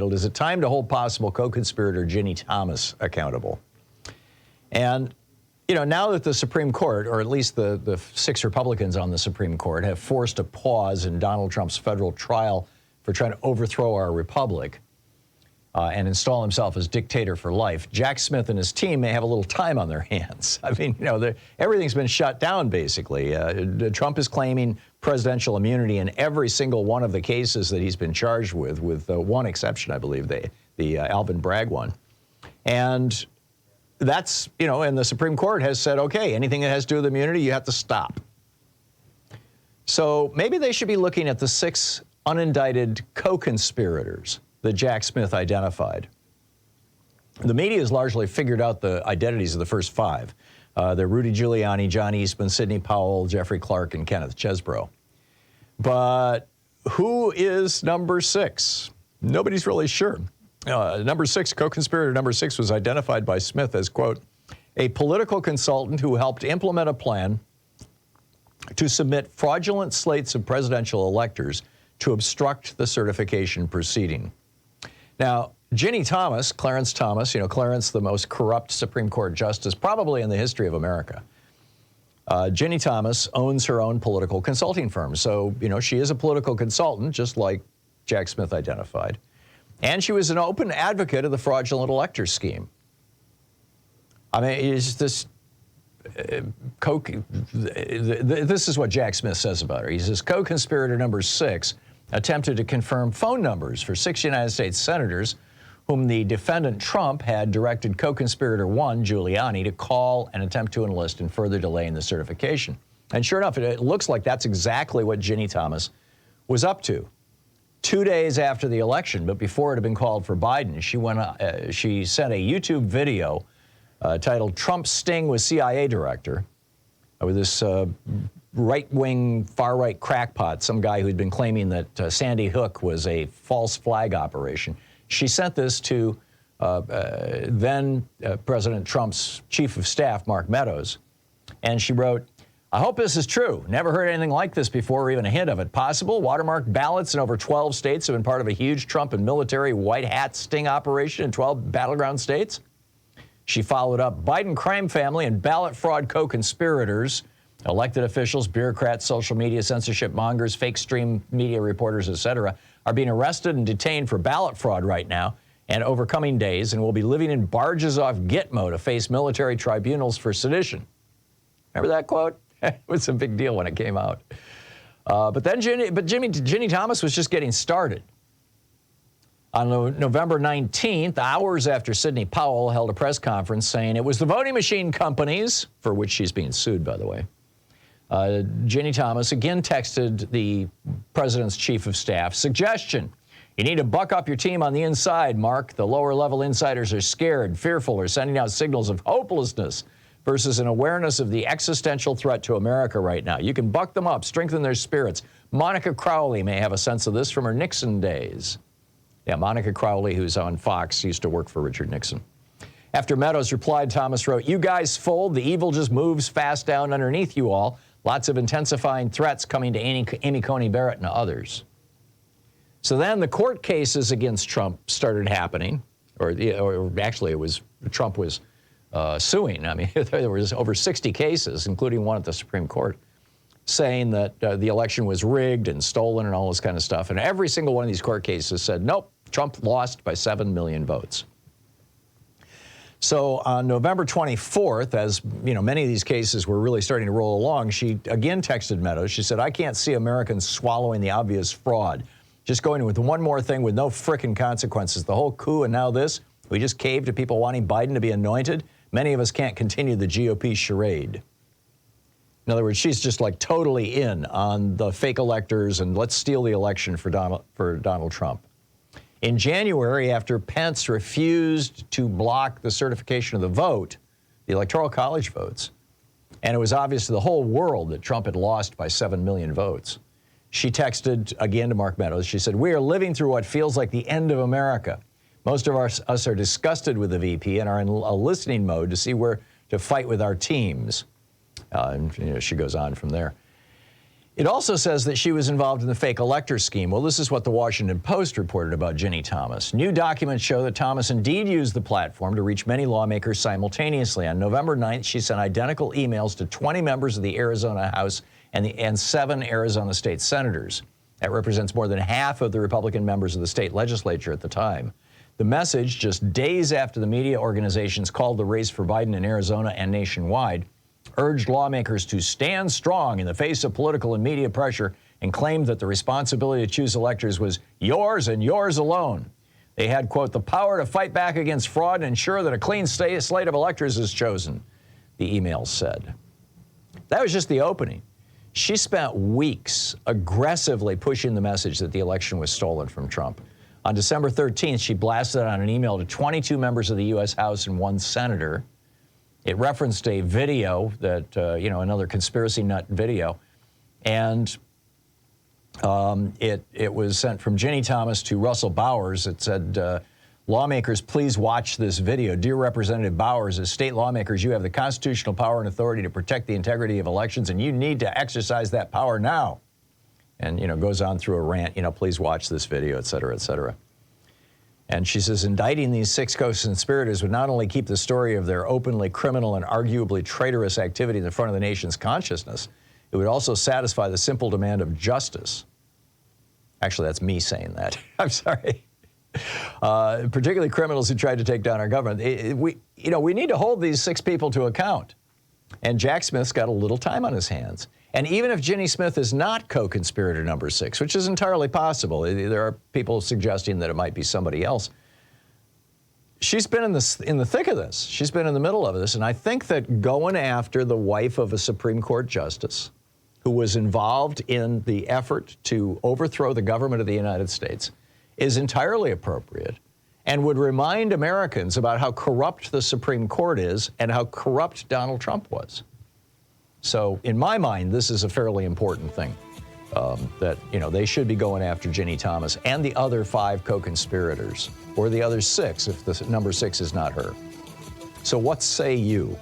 titled, "Is It Time to Hold Possible Co-Conspirator Ginni Thomas Accountable?" And, you know, now that the Supreme Court, or at least the 6 Republicans on the Supreme Court, have forced a pause in Donald Trump's federal trial for trying to overthrow our republic and install himself as dictator for life, Jack Smith and his team may have a little time on their hands. I mean, you know, everything's been shut down, basically. Trump is claiming presidential immunity in every single one of the cases that he's been charged with one exception, I believe, the Alvin Bragg one. And that's, you know, and the Supreme Court has said, okay, anything that has to do with immunity, you have to stop. So maybe they should be looking at the 6 unindicted co-conspirators that Jack Smith identified. The media has largely figured out the identities of the first 5. They're Rudy Giuliani, John Eastman, Sidney Powell, Jeffrey Clark, and Kenneth Chesbrough. But who is number 6? Nobody's really sure. Number 6, co-conspirator number 6, was identified by Smith as, quote, a political consultant who helped implement a plan to submit fraudulent slates of presidential electors to obstruct the certification proceeding. Now, Ginni Thomas, Clarence Thomas, you know, Clarence, the most corrupt Supreme Court justice probably in the history of America. Ginni Thomas owns her own political consulting firm. So, you know, she is a political consultant, just like Jack Smith identified. And she was an open advocate of the fraudulent elector scheme. I mean, it's this this is what Jack Smith says about her. He says, co-conspirator number 6 attempted to confirm phone numbers for 6 United States senators whom the defendant Trump had directed co-conspirator 1, Giuliani, to call and attempt to enlist and further delaying the certification. And sure enough, it looks like that's exactly what Ginni Thomas was up to. 2 days after the election, but before it had been called for Biden, she sent a YouTube video titled "Trump's Sting with CIA Director" with this right-wing, far-right crackpot, some guy who'd been claiming that Sandy Hook was a false flag operation. She sent this to then President Trump's chief of staff, Mark Meadows, and she wrote, "I hope this is true. Never heard anything like this before, or even a hint of it. Possible? Watermarked ballots in over 12 states have been part of a huge Trump and military white hat sting operation in 12 battleground states." She followed up, "Biden crime family and ballot fraud co-conspirators, elected officials, bureaucrats, social media censorship mongers, fake stream media reporters, etc., are being arrested and detained for ballot fraud right now and over coming days, and will be living in barges off Gitmo to face military tribunals for sedition." Remember that quote? It was a big deal when it came out. But Ginni Thomas was just getting started. On November 19th, hours after Sidney Powell held a press conference saying it was the voting machine companies, for which she's being sued, by the way, Ginni Thomas again texted the president's chief of staff, "Suggestion, you need to buck up your team on the inside, Mark. The lower-level insiders are scared, fearful, or sending out signals of hopelessness versus an awareness of the existential threat to America right now. You can buck them up, strengthen their spirits. Monica Crowley may have a sense of this from her Nixon days." Yeah, Monica Crowley, who's on Fox, used to work for Richard Nixon. After Meadows replied, Thomas wrote, "You guys fold. The evil just moves fast down underneath you all. Lots of intensifying threats coming to Amy Coney Barrett and others." So then the court cases against Trump started happening, or actually it was Trump was suing. I mean, there was over 60 cases, including one at the Supreme Court, saying that the election was rigged and stolen and all this kind of stuff. And every single one of these court cases said, nope, Trump lost by 7 million votes. So on November 24th, as you know, many of these cases were really starting to roll along, she again texted Meadows. She said, "I can't see Americans swallowing the obvious fraud. Just going with one more thing with no frickin' consequences. The whole coup and now this. We just caved to people wanting Biden to be anointed. Many of us can't continue the GOP charade." In other words, she's just like totally in on the fake electors and let's steal the election for Donald Trump. In January, after Pence refused to block the certification of the vote, the Electoral College votes, and it was obvious to the whole world that Trump had lost by 7 million votes, she texted again to Mark Meadows. She said, "We are living through what feels like the end of America. Most of us are disgusted with the VP and are in a listening mode to see where to fight with our teams." And, you know, she goes on from there. It also says that she was involved in the fake elector scheme. Well, this is what the Washington Post reported about Ginni Thomas. New documents show that Thomas indeed used the platform to reach many lawmakers simultaneously. On November 9th, she sent identical emails to 20 members of the Arizona House and 7 Arizona state senators. That represents more than half of the Republican members of the state legislature at the time. The message, just days after the media organizations called the race for Biden in Arizona and nationwide, urged lawmakers to stand strong in the face of political and media pressure and claimed that the responsibility to choose electors was yours and yours alone. They had, quote, the power to fight back against fraud and ensure that a clean slate of electors is chosen, the emails said. That was just the opening. She spent weeks aggressively pushing the message that the election was stolen from Trump. On December 13th, she blasted out an email to 22 members of the U.S. House and 1 senator. It referenced a video that, another conspiracy nut video. And it was sent from Ginni Thomas to Russell Bowers. It said, lawmakers, please watch this video. Dear Representative Bowers, as state lawmakers, you have the constitutional power and authority to protect the integrity of elections, and you need to exercise that power now. And, goes on through a rant, please watch this video, et cetera, et cetera. And she says, indicting these 6 co-conspirators would not only keep the story of their openly criminal and arguably traitorous activity in the front of the nation's consciousness, it would also satisfy the simple demand of justice. Actually, that's me saying that. I'm sorry. Particularly criminals who tried to take down our government. We need to hold these 6 people to account. And Jack Smith's got a little time on his hands. And even if Ginni Smith is not co-conspirator number 6, which is entirely possible, there are people suggesting that it might be somebody else. She's been in the thick of this. She's been in the middle of this. And I think that going after the wife of a Supreme Court justice who was involved in the effort to overthrow the government of the United States is entirely appropriate and would remind Americans about how corrupt the Supreme Court is and how corrupt Donald Trump was. So in my mind, this is a fairly important thing, that, they should be going after Ginni Thomas and the other 5 co-conspirators, or the other 6 if the number 6 is not her. So what say you?